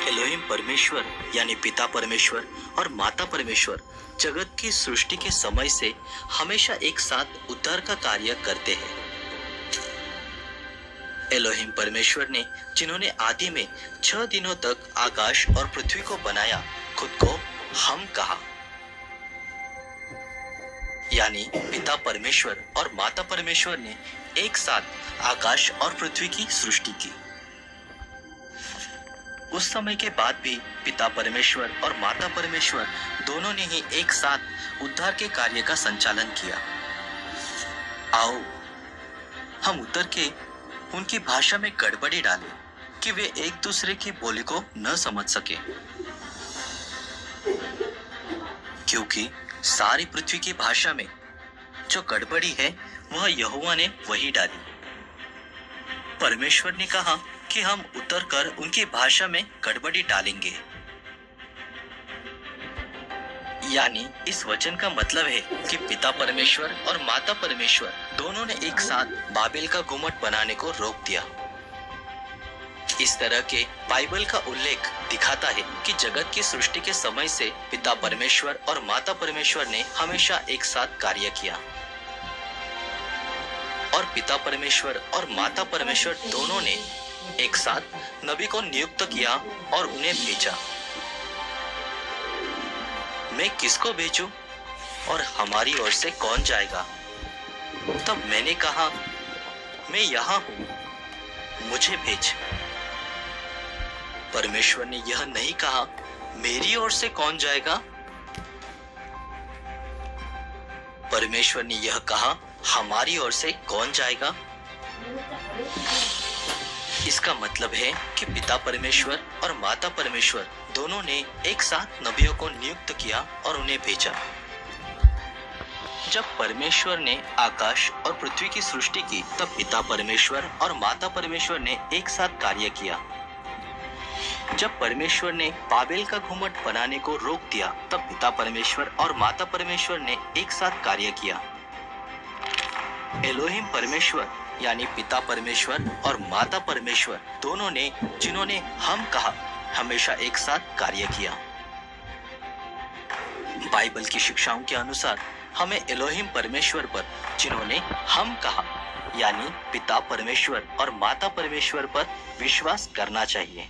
Elohim परमेश्वर यानी पिता परमेश्वर और माता परमेश्वर जगत की सृष्टि के समय से हमेशा एक साथ उद्धार का कार्य करते हैं। एलोहिम परमेश्वर ने जिन्होंने आदि में 6 दिनों तक आकाश और पृथ्वी को बनाया, खुद को हम कहा, यानी पिता परमेश्वर और माता परमेश्वर ने एक साथ आकाश और पृथ्वी की सृष्टि की। उस समय के बाद भी पिता परमेश्वर और माता परमेश्वर दोनों ने ही एक साथ उद्धार के कार्य का संचालन किया। आओ हम उतर के उनकी भाषा में गड़बड़ी डालें कि वे एक दूसरे की बोली को न समझ सके, क्योंकि सारी पृथ्वी की भाषा में जो गड़बड़ी है वह यहोवा ने वही डाली। परमेश्वर ने कहा कि हम उतरकर उनकी भाषा में गड़बड़ी डालेंगे, यानी इस वचन का मतलब है कि पिता परमेश्वर और माता परमेश्वर दोनों ने एक साथ बाबेल का गुम्मट बनाने को रोक दिया। इस तरह के बाइबल का उल्लेख दिखाता है कि जगत की सृष्टि के समय से पिता परमेश्वर और माता परमेश्वर ने हमेशा एक साथ कार्य किया, और पिता परमेश्वर और माता परमेश्वर दोनों ने एक साथ नबी को नियुक्त किया और उन्हें भेजा। मैं किसको भेजूं और हमारी ओर से कौन जाएगा? तब मैंने कहा, मैं यहाँ हूँ, मुझे भेज। परमेश्वर ने यह नहीं कहा, मेरी ओर से कौन जाएगा? परमेश्वर ने यह कहा, हमारी ओर से कौन जाएगा? इसका मतलब है कि पिता परमेश्वर और माता परमेश्वर दोनों ने एक साथ नबियों को नियुक्त किया और उन्हें भेजा। जब परमेश्वर ने आकाश और पृथ्वी की सृष्टि की, तब पिता परमेश्वर और माता परमेश्वर ने एक साथ कार्य किया। जब परमेश्वर ने बाबेल का गुम्मट बनाने को रोक दिया, तब पिता परमेश्वर और माता परमेश्वर ने एक साथ कार्य किया। एलोहिम परमेश्वर यानी पिता परमेश्वर और माता परमेश्वर दोनों ने जिन्होंने हम कहा, हमेशा एक साथ कार्य किया। बाइबल की शिक्षाओं के अनुसार हमें एलोहिम परमेश्वर पर जिन्होंने हम कहा, यानी पिता परमेश्वर और माता परमेश्वर पर विश्वास करना चाहिए।